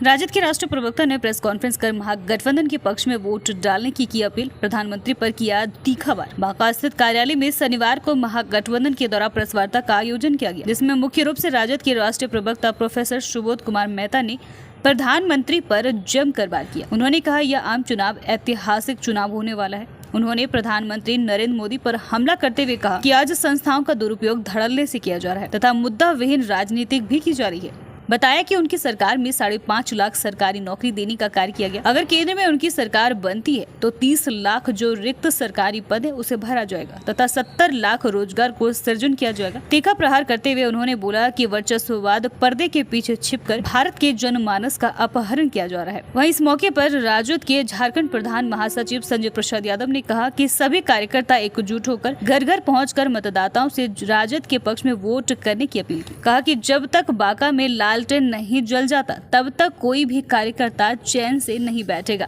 राजद के राष्ट्रीय प्रवक्ता ने प्रेस कॉन्फ्रेंस कर महागठबंधन के पक्ष में वोट डालने की अपील। प्रधानमंत्री पर किया तीखा वार। बांका स्थित कार्यालय में शनिवार को महागठबंधन के द्वारा प्रेस वार्ता का आयोजन किया गया, जिसमें मुख्य रूप से राजद के राष्ट्रीय प्रवक्ता प्रोफेसर सुबोध कुमार मेहता ने प्रधानमंत्री पर जमकर वार किया। उन्होंने कहा, यह आम चुनाव ऐतिहासिक चुनाव होने वाला है। उन्होंने प्रधानमंत्री नरेंद्र मोदी पर हमला करते हुए कहा कि आज संस्थाओं का दुरुपयोग धड़ल्ले से किया जा रहा है तथा मुद्दा विहीन राजनीति भी की जा रही है। बताया कि उनकी सरकार में 5.5 लाख सरकारी नौकरी देने का कार्य किया गया। अगर केंद्र में उनकी सरकार बनती है तो 30 लाख जो रिक्त सरकारी पद है उसे भरा जाएगा तथा 70 लाख रोजगार को सृजन किया जाएगा। तीखा प्रहार करते हुए उन्होंने बोला कि वर्चस्ववाद पर्दे के पीछे छिपकर भारत के जनमानस का अपहरण किया जा रहा है। वहीं इस मौके पर राजद के झारखंड प्रधान महासचिव संजय प्रसाद यादव ने कहा कि सभी कार्यकर्ता एकजुट होकर घर घर पहुंचकर मतदाताओं से राजद के पक्ष में वोट करने की अपील की। कहा कि जब तक बांका में लालटेन नहीं जल जाता तब तक कोई भी कार्यकर्ता चैन से नहीं बैठेगा।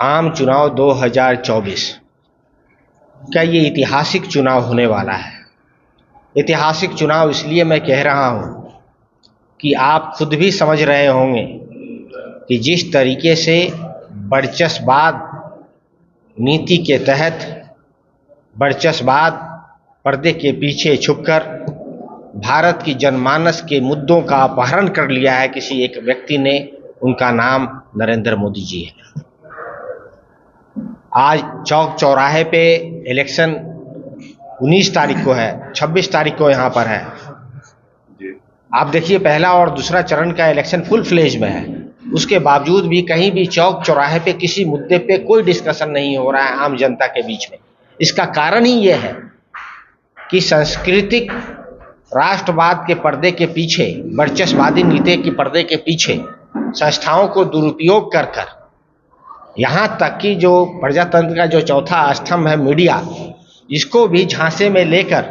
आम चुनाव 2024 क्या ये ऐतिहासिक चुनाव होने वाला है। ऐतिहासिक चुनाव इसलिए मैं कह रहा हूं कि आप खुद भी समझ रहे होंगे कि जिस तरीके से वर्चस्ववाद नीति के तहत वर्चस्ववाद पर्दे के पीछे छुपकर भारत की जनमानस के मुद्दों का अपहरण कर लिया है किसी एक व्यक्ति ने, उनका नाम नरेंद्र मोदी जी है। आज चौक चौराहे पे इलेक्शन 19 तारीख को है, 26 तारीख को यहाँ पर है। आप देखिए पहला और दूसरा चरण का इलेक्शन फुल फ्लेज में है, उसके बावजूद भी कहीं भी चौक चौराहे पे किसी मुद्दे पे कोई डिस्कशन नहीं हो रहा है आम जनता के बीच में। इसका कारण ही ये है कि सांस्कृतिक राष्ट्रवाद के पर्दे के पीछे, वर्चस्ववादी नीति के पर्दे के पीछे संस्थाओं को दुरुपयोग कर यहाँ तक कि जो प्रजातंत्र का जो चौथा स्तंभ है मीडिया, इसको भी झांसे में लेकर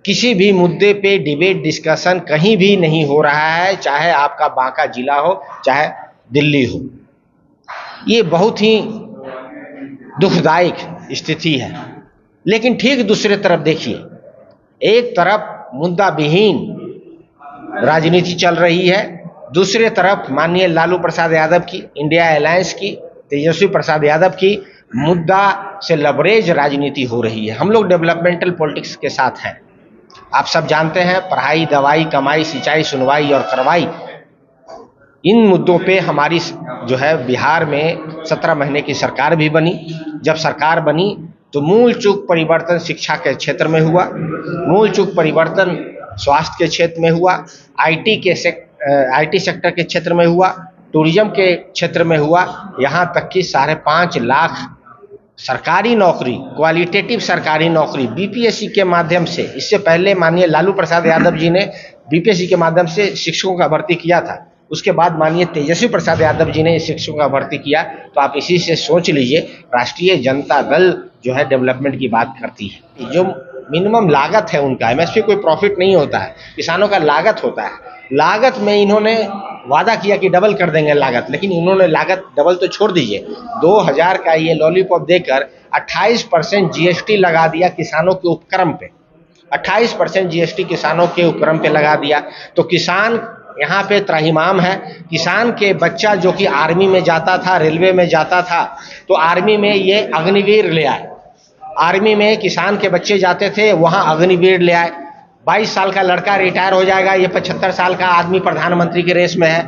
किसी भी मुद्दे पे डिबेट डिस्कशन कहीं भी नहीं हो रहा है, चाहे आपका बांका जिला हो चाहे दिल्ली हो। ये बहुत ही दुखदायक स्थिति है। लेकिन ठीक दूसरे तरफ देखिए, एक तरफ मुद्दा विहीन राजनीति चल रही है, दूसरे तरफ माननीय लालू प्रसाद यादव की, इंडिया अलायंस की, तेजस्वी प्रसाद यादव की मुद्दा से लबरेज राजनीति हो रही है। हम लोग डेवलपमेंटल पॉलिटिक्स के साथ हैं। आप सब जानते हैं, पढ़ाई, दवाई, कमाई, सिंचाई, सुनवाई और करवाई, इन मुद्दों पे हमारी जो है बिहार में 17 महीने की सरकार भी बनी। जब सरकार बनी तो मूल चूक परिवर्तन शिक्षा के क्षेत्र में हुआ, मूल चूक परिवर्तन स्वास्थ्य के क्षेत्र में हुआ, आईटी सेक्टर के क्षेत्र में हुआ, टूरिज्म के क्षेत्र में हुआ, यहाँ तक कि 5.5 लाख सरकारी नौकरी, क्वालिटेटिव सरकारी नौकरी बीपीएससी के माध्यम से, इससे पहले माननीय लालू प्रसाद यादव जी ने बीपीएससी के माध्यम से शिक्षकों का भर्ती किया था, उसके बाद माननीय तेजस्वी प्रसाद यादव जी ने शिक्षकों का भर्ती किया। तो आप इसी से सोच लीजिए, राष्ट्रीय जनता दल जो है डेवलपमेंट की बात करती है। जो मिनिमम लागत है उनका, एमएसपी कोई प्रॉफिट नहीं होता है, किसानों का लागत होता है। लागत में इन्होंने वादा किया कि डबल कर देंगे लागत, लेकिन इन्होंने लागत डबल तो छोड़ दीजिए, 2000 का ये लॉलीपॉप देकर 28% जीएसटी लगा दिया किसानों के उपक्रम पे। 28% जीएसटी किसानों के उपक्रम पे लगा दिया। तो किसान यहाँ पे त्राहिमाम है। किसान के बच्चा जो कि आर्मी में जाता था, रेलवे में जाता था, तो आर्मी में ये अग्निवीर ले आए। आर्मी में किसान के बच्चे जाते थे, वहाँ अग्निवीर ले आए। 22 साल का लड़का रिटायर हो जाएगा, ये 75 साल का आदमी प्रधानमंत्री के रेस में है।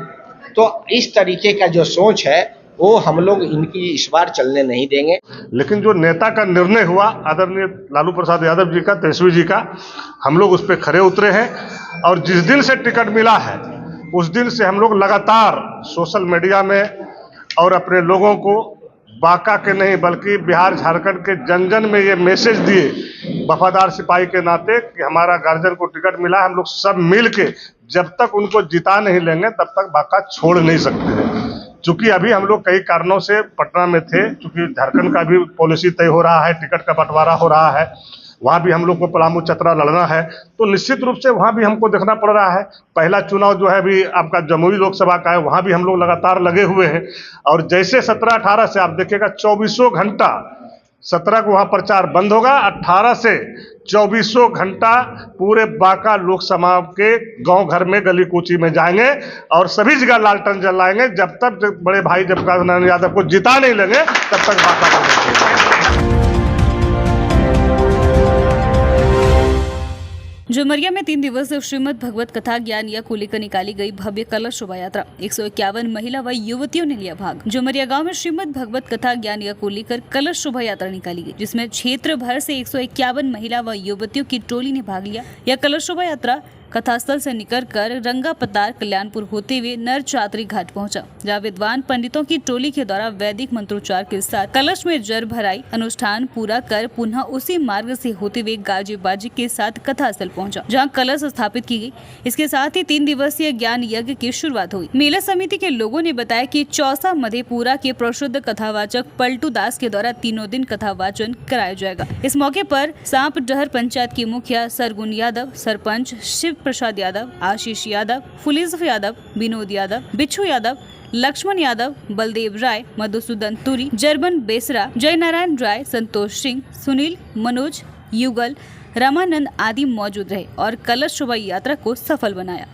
तो इस तरीके का जो सोच है वो हम लोग इनकी इस बार चलने नहीं देंगे। लेकिन जो नेता का निर्णय हुआ आदरणीय लालू प्रसाद यादव जी का, तेजस्वी जी का, हम लोग उस पर खरे उतरे हैं। और जिस दिन से टिकट मिला है उस दिन से हम लोग लगातार सोशल मीडिया में और अपने लोगों को बांका के नहीं बल्कि बिहार झारखंड के जन जन में ये मैसेज दिए वफादार सिपाही के नाते कि हमारा गार्जियन को टिकट मिला, हम लोग सब मिल के जब तक उनको जिता नहीं लेंगे तब तक बांका छोड़ नहीं सकते हैं। चूंकि अभी हम लोग कई कारणों से पटना में थे, चूंकि झारखंड का भी पॉलिसी तय हो रहा है, टिकट का बंटवारा हो रहा है, वहाँ भी हम लोग को पलामू चतरा लड़ना है, तो निश्चित रूप से वहाँ भी हमको देखना पड़ रहा है। पहला चुनाव जो है अभी आपका जमुई लोकसभा का है, वहाँ भी हम लोग लगातार लगे हुए हैं। और जैसे 17-18 से आप देखिएगा 24 घंटा 17 को वहाँ प्रचार बंद होगा, 18 से 2400 घंटा पूरे बांका लोकसभा के गांव घर में गली कूची में जाएंगे और सभी जगह लालटेन जलाएंगे। जब तक बड़े भाई जयप्रकाश नारायण यादव को जिता नहीं लेंगे तब तक बांका को नहीं छोड़ेंगे। जुमरिया में 3 दिवसीय श्रीमद् भगवत कथा ज्ञान यज्ञ को लेकर निकाली गई भव्य कलश शोभा यात्रा। 151 महिला व युवतियों ने लिया भाग। जुमरिया गांव में श्रीमद् भगवत कथा ज्ञान यज्ञ को लेकर कलश शोभा यात्रा निकाली गई, जिसमें क्षेत्र भर से 151 महिला व युवतियों की टोली ने भाग लिया। यह कलश शोभा यात्रा कथास्थल से निकलकर रंगा पतार कल्याणपुर होते हुए नर चातरी घाट पहुंचा, जहां विद्वान पंडितों की टोली के द्वारा वैदिक मंत्रोच्चार के साथ कलश में जल भराई अनुष्ठान पूरा कर पुनः उसी मार्ग से होते हुए गाजे बाजे के साथ कथास्थल पहुंचा, जहां कलश स्थापित की गई। इसके साथ ही 3 दिवसीय ज्ञान यज्ञ की शुरुआत हुई। मेला समिति के लोगों ने बताया कि चौसा मधेपुरा के प्रसिद्ध कथावाचक पलटू दास के द्वारा 3 दिन कथावाचन कराया जाएगा। इस मौके पर सांप डहर पंचायत की मुखिया सरगुन यादव, सरपंच शिव प्रसाद यादव, आशीष यादव, फुलीजफ यादव, विनोद यादव, बिच्छू यादव, लक्ष्मण यादव, बलदेव राय, मधुसूदन तुरी, जरबन बेसरा, जय नारायण राय, संतोष सिंह, सुनील, मनोज, युगल, रामानंद आदि मौजूद रहे और कलश शोभा यात्रा को सफल बनाया।